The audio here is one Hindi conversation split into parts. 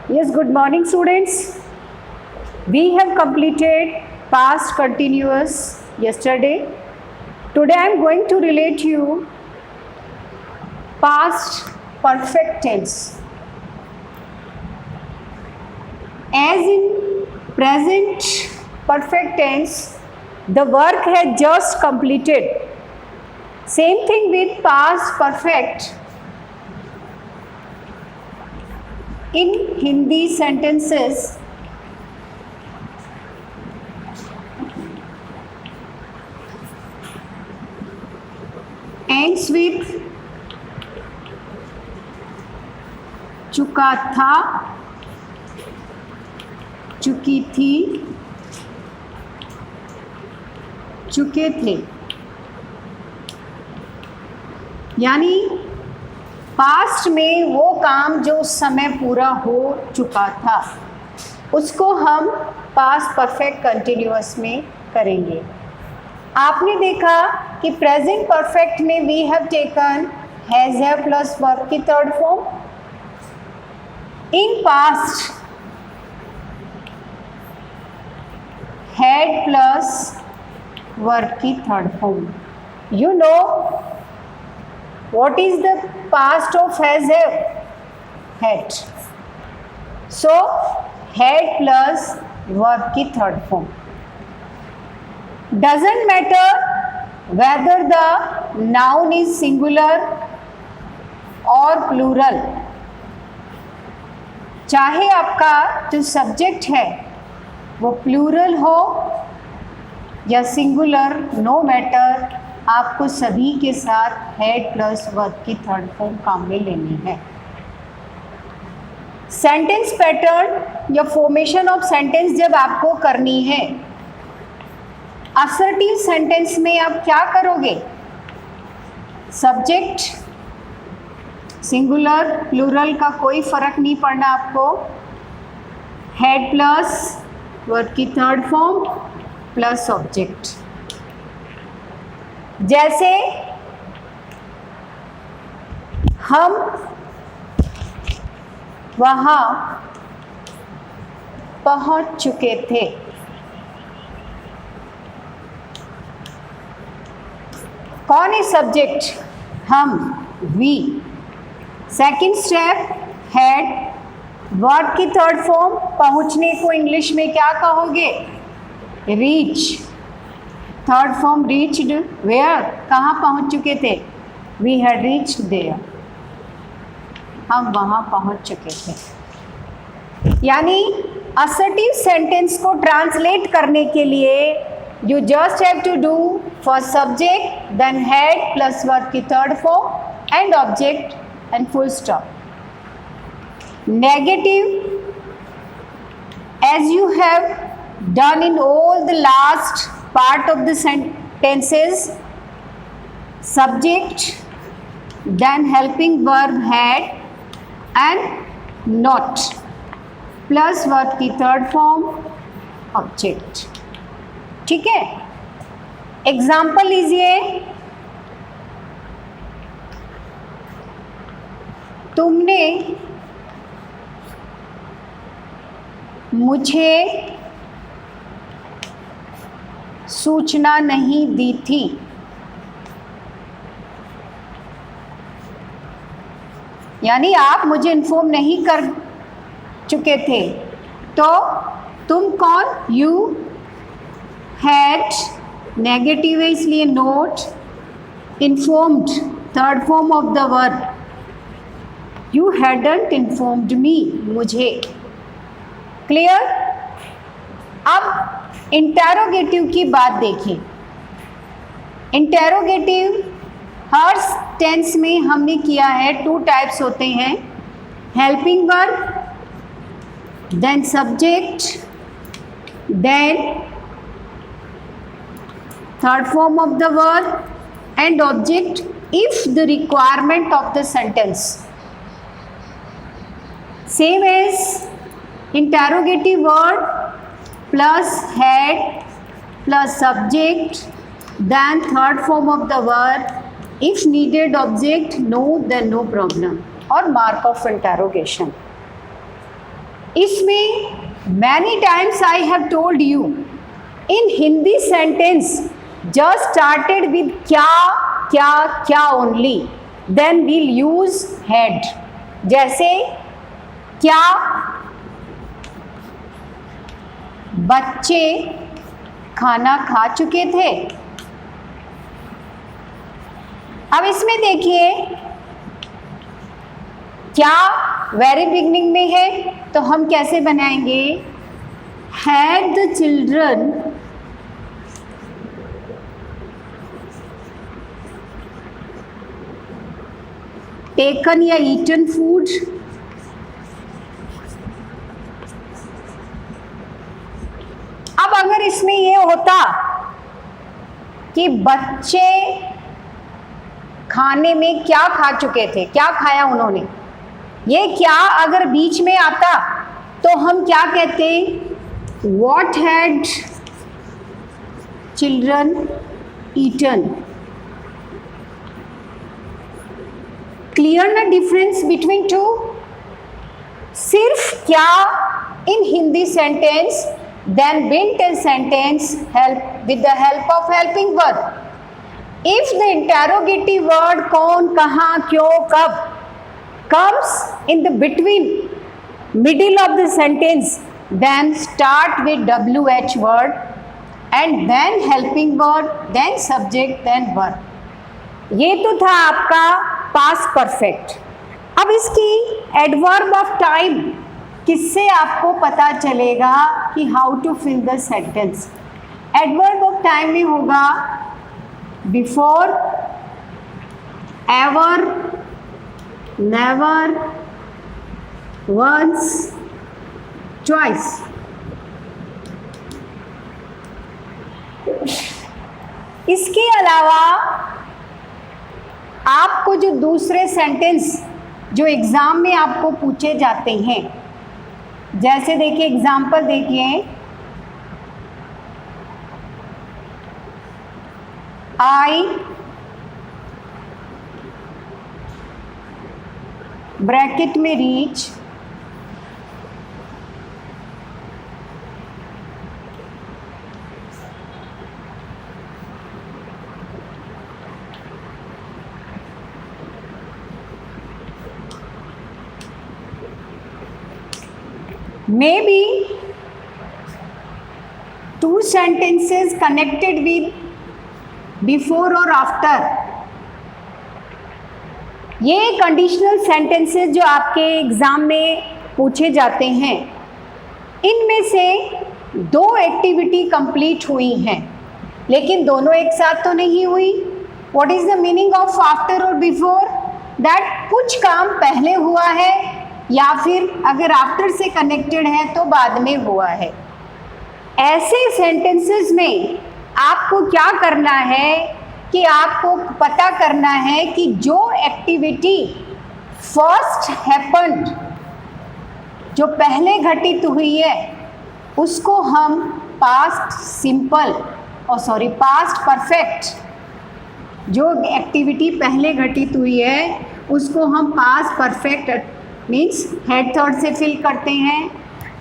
Yes, good morning students. We have completed past continuous yesterday. Today I am going to relate you past perfect tense. As in present perfect tense, the work has just completed. Same thing with past perfect. In Hindi sentences, ends with चुका था, चुकी थी, चुके थे। यानी पास्ट में वो काम जो उस समय पूरा हो चुका था उसको हम पास्ट परफेक्ट कंटिन्यूअस में करेंगे। आपने देखा कि प्रेजेंट परफेक्ट में we have taken has have plus verb की third form. In past had plus verb की third form. You know what is the past of has have? Had. So had plus verb की third form. Doesn't matter whether the noun is singular or plural. चाहे आपका जो सब्जेक्ट है वो प्लूरल हो या सिंगुलर, नो मैटर, आपको सभी के साथ हैड प्लस वर्ब की थर्ड फॉर्म काम में लेनी है। सेंटेंस पैटर्न या फॉर्मेशन ऑफ सेंटेंस जब आपको करनी है, असर्टिव सेंटेंस में आप क्या करोगे? सब्जेक्ट सिंगुलर प्लूरल का कोई फर्क नहीं पड़ना आपको, हैड प्लस वर्ब की थर्ड फॉर्म प्लस ऑब्जेक्ट। जैसे हम वहाँ पहुँच चुके थे। कौन है सब्जेक्ट? हम, we. Second step had, verb की थर्ड फॉर्म, पहुँचने को इंग्लिश में क्या कहोगे? Reach. Third form reached, where, कहाँ पहुँच चुके थे? वी हैड रीच्ड देयर, हम वहाँ पहुँच चुके थे। यानी असर्टिव सेंटेंस को ट्रांसलेट करने के लिए you just have to do for subject then had plus verb की third form and object and full stop. Negative, as you have done in all the last part of the sentences, subject, then helping verb had and not, plus verb की third form, object। ठीक है, एग्जाम्पल लीजिए। तुमने मुझे सूचना नहीं दी थी। यानी आप मुझे इन्फॉर्म नहीं कर चुके थे। तो तुम कौन? यू हैड, नेगेटिव है इसलिए note, informed third form of the verb, you hadn't informed मी, मुझे। क्लियर? अब इंटेरोगेटिव की बात देखें। इंटेरोगेटिव हर टेंस में हमने किया है, टू टाइप्स होते हैं, helping verb, then subject, then third form of the verb and object if the requirement of the sentence. Same as interrogative word plus had plus subject then third form of the verb, if needed object, no then no problem, or mark of interrogation। इसमें many times I have told you in Hindi sentence just started with क्या क्या क्या only, then will use had. जैसे क्या बच्चे खाना खा चुके थे। अब इसमें देखिए क्या वेरी बिगनिंग में है तो हम कैसे बनाएंगे, हैड द चिल्ड्रन टेकन या ईटन फूड। अब अगर इसमें ये होता कि बच्चे खाने में क्या खा चुके थे, क्या खाया उन्होंने, ये क्या अगर बीच में आता तो हम क्या कहते, what had children eaten. Clear ना डिफरेंस बिटवीन टू। सिर्फ क्या in Hindi sentence, then built in sentence help with the help of helping verb. If the interrogative word कौन, कहाँ, क्यों, कब comes in the between middle of the sentence, then start with WH word and then helping word, then subject, then verb. ये तो था आपका past perfect। अब इसकी adverb of time किससे आपको पता चलेगा कि how to fill the sentence। adverb of time में होगा before, ever, never, once, twice। इसके अलावा आपको जो दूसरे सेंटेंस जो एग्जाम में आपको पूछे जाते हैं, जैसे देखिए एग्जाम्पल देखिए, I ब्रैकेट में reach may be two sentences connected with before और आफ्टर। ये कंडीशनल सेंटेंसेस जो आपके एग्जाम में पूछे जाते हैं, इनमें से दो एक्टिविटी कंप्लीट हुई हैं, लेकिन दोनों एक साथ तो नहीं हुई। What is the meaning of after और बिफोर? दैट कुछ काम पहले हुआ है या फिर अगर आफ्टर से कनेक्टेड है तो बाद में हुआ है। ऐसे सेंटेंसेस में आपको क्या करना है कि आपको पता करना है कि जो एक्टिविटी फर्स्ट हैपन्ड, जो पहले घटित हुई है, उसको हम पास्ट सिंपल और पास्ट परफेक्ट, जो एक्टिविटी पहले घटित हुई है उसको हम past perfect means head third से फिल करते हैं।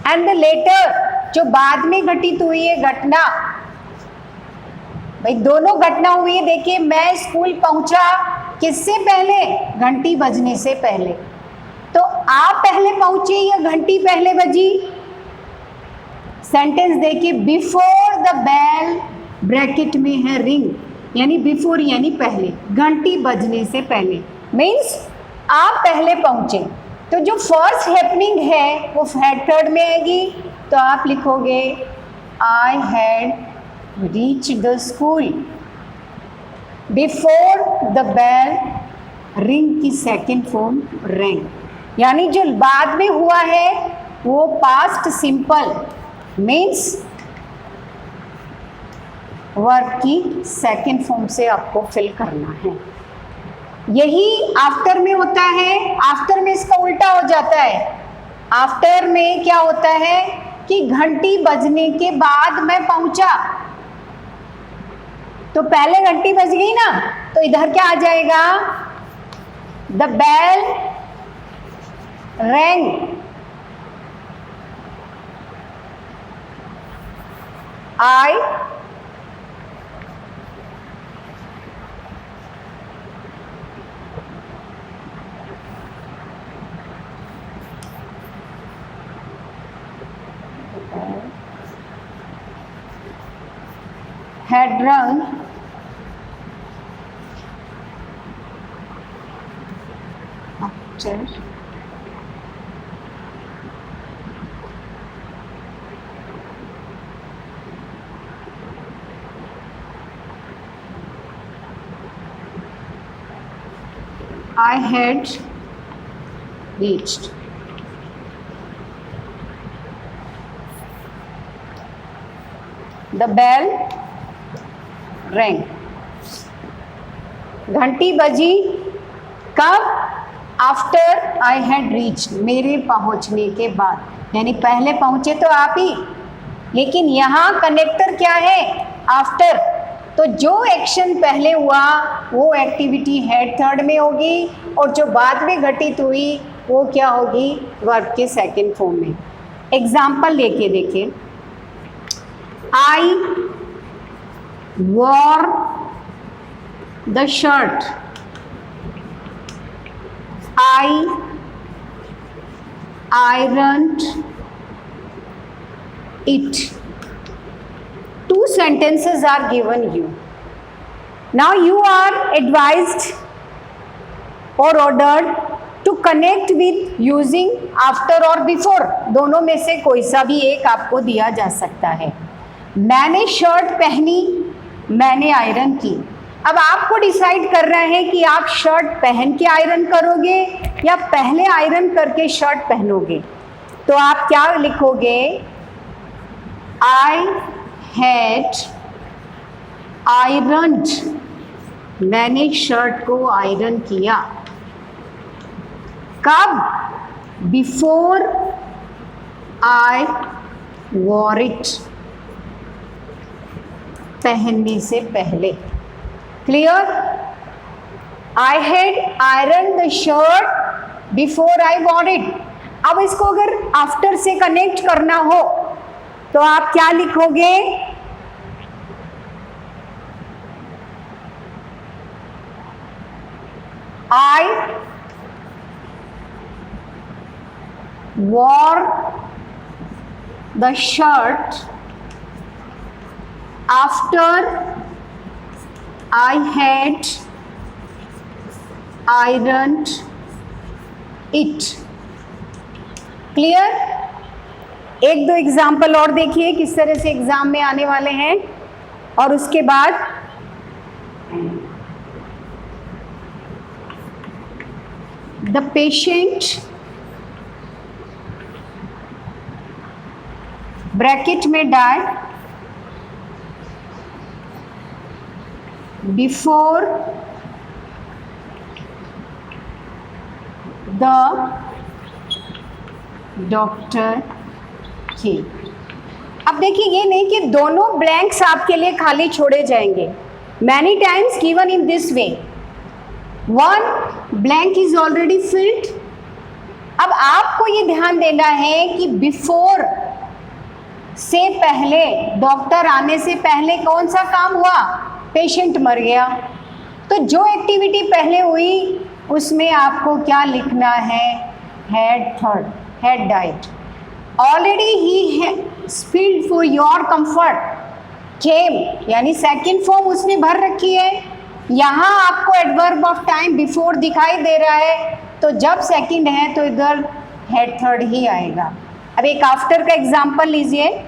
एंड द लेटर, जो बाद में घटित हुई है घटना, भाई दोनों घटना हुई है। देखिए मैं स्कूल पहुंचा किससे पहले, घंटी बजने से पहले। तो आप पहले पहुंचे या घंटी पहले बजी? सेंटेंस देखिए, बिफोर द बेल ब्रैकेट में है रिंग, यानी बिफोर यानी पहले, घंटी बजने से पहले मीन्स आप पहले पहुंचे। तो जो फर्स्ट हैपनिंग है वो हेड थर्ड में आएगी, तो आप लिखोगे I had reach the school before the bell ring की सेकेंड फॉर्म rang, यानी जो बाद में हुआ है वो पास्ट सिंपल मीन्स वर्ब की सेकेंड फॉर्म से आपको फिल करना है। यही आफ्टर में होता है। आफ्टर में इसका उल्टा हो जाता है। आफ्टर में क्या होता है कि घंटी बजने के बाद मैं पहुंचा, तो पहले घंटी बज गई ना, तो इधर क्या आ जाएगा, the bell rang I had run after I had reached. The bell rang. घंटी बजी कब? आफ्टर आई हैड रीच्ड, मेरे पहुंचने के बाद, यानी पहले पहुंचे तो आप ही, लेकिन यहाँ कनेक्टर क्या है? आफ्टर। तो जो एक्शन पहले हुआ वो एक्टिविटी हेड थर्ड में होगी, और जो बाद में घटित हुई वो क्या होगी? वर्ब के सेकंड फॉर्म में। एग्जाम्पल लेके देखिए, I wore the shirt, I ironed it. Two sentences are given you. Now you are advised or ordered to connect with using after or before. दोनों में से कोई सा भी एक आपको दिया जा सकता है. मैंने शर्ट पहनी, मैंने आयरन की. अब आपको डिसाइड करना है कि आप शर्ट पहन के आयरन करोगे या पहले आयरन करके शर्ट पहनोगे. तो आप क्या लिखोगे? आई हैड आयरन्ड, मैंने शर्ट को आयरन किया. कब? बिफोर आई वॉर इट, पहनने से पहले. Clear? I had iron the shirt before I war it. अब इसको अगर आफ्टर से कनेक्ट करना हो तो आप क्या लिखोगे? आई wore the shirt after I had ironed it. Clear? एक दो एग्जाम्पल और देखिए किस तरह से एग्जाम में आने वाले हैं, और उसके बाद द पेशेंट, ब्रैकेट में डाई, बिफोर द डॉक्टर की. अब देखिए, ये नहीं कि दोनों ब्लैंक्स आपके लिए खाली छोड़े जाएंगे. Many times given in this way, one blank is already field. अब आपको ये ध्यान देना है कि बिफोर से पहले, डॉक्टर आने से पहले कौन सा काम हुआ? पेशेंट मर गया. तो जो एक्टिविटी पहले हुई उसमें आपको क्या लिखना है? Had third, had died. Already ही spilled for your comfort, came, यानी सेकंड फॉर्म उसने भर रखी है. यहाँ आपको एडवर्ब ऑफ टाइम बिफोर दिखाई दे रहा है, तो जब सेकंड है तो इधर हेड थर्ड ही आएगा. अब एक आफ्टर का एग्जाम्पल लीजिए.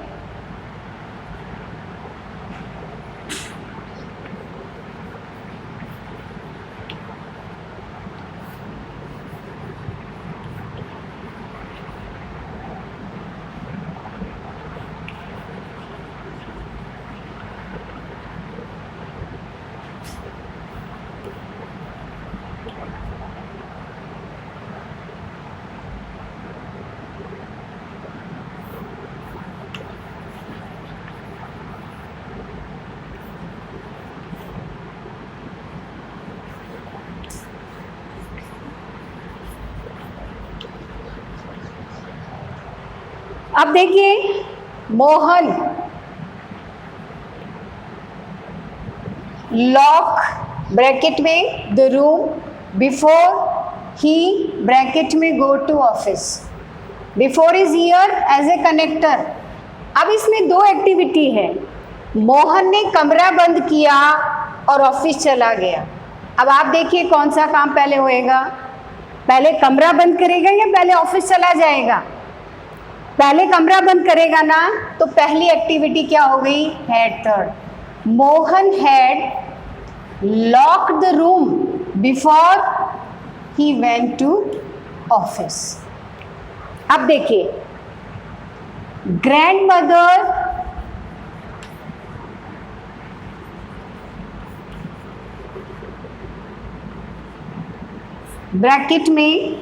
अब देखिए, मोहन लॉक ब्रैकेट में the room before he bracket में go to office. Before is here as a connector. अब इसमें दो एक्टिविटी है। मोहन ने कमरा बंद किया और ऑफिस चला गया। अब आप देखिए कौन सा काम पहले होएगा, पहले कमरा बंद करेगा या पहले ऑफिस चला जाएगा? पहले कमरा बंद करेगा ना, तो पहली एक्टिविटी क्या हो गई? Had third. Mohan had locked the room before he went to office. अब देखिए ग्रैंडमदर ब्रैकेट में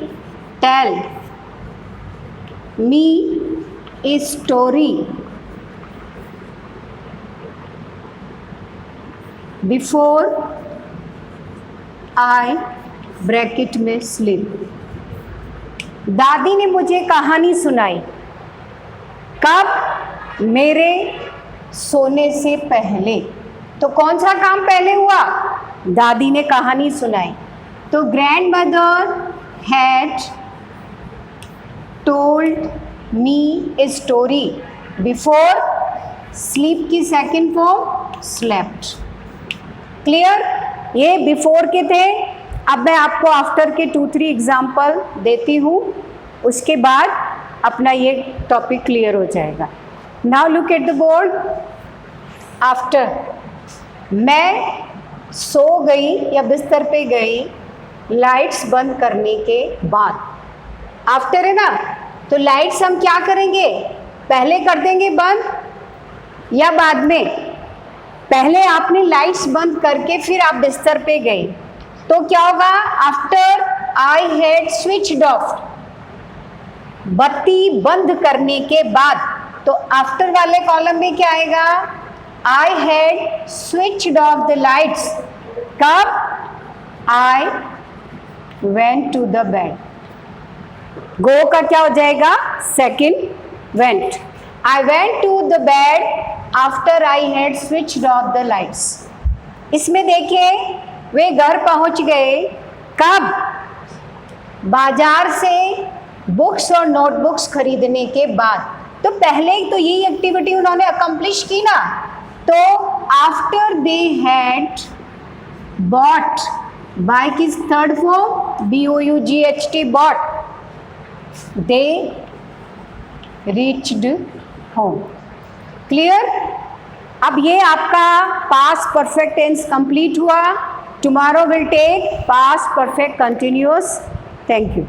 tell me a story before I bracket में स्लीप। दादी ने मुझे कहानी सुनाई। कब? मेरे सोने से पहले। तो कौन सा काम पहले हुआ? दादी ने कहानी सुनाई। तो grandmother had told me a story before sleep की सेकेंड फॉर्म स्लेप्ट। क्लियर? ये बिफोर के थे। अब मैं आपको आफ्टर के 2-3 एग्जाम्पल देती हूँ, उसके बाद अपना ये टॉपिक क्लियर हो जाएगा। Now look at the board. After, मैं सो गई या बिस्तर पे गई लाइट्स बंद करने के बाद। आफ्टर है ना, तो लाइट्स हम क्या करेंगे? पहले कर देंगे बंद या बाद में? पहले आपने लाइट्स बंद करके फिर आप बिस्तर पे गए, तो क्या होगा? After I had switched of, बत्ती बंद करने के बाद। तो आफ्टर वाले कॉलम में क्या आएगा? I had switched off the lights. कब? I went to the bed. Go का क्या हो जाएगा? Second went. I went to the bed after I had switched off the lights. इसमें देखिए वे घर पहुंच गए। कब? बाजार से बुक्स और नोटबुक्स खरीदने के बाद। तो पहले तो यही एक्टिविटी उन्होंने अकम्प्लिश की ना। तो after they had bought, buy की third form BOUGHT, bought, they reached home. Clear? अब ये आपका पास्ट परफेक्ट टेंस कंप्लीट हुआ। Tomorrow will take past perfect continuous. Thank you.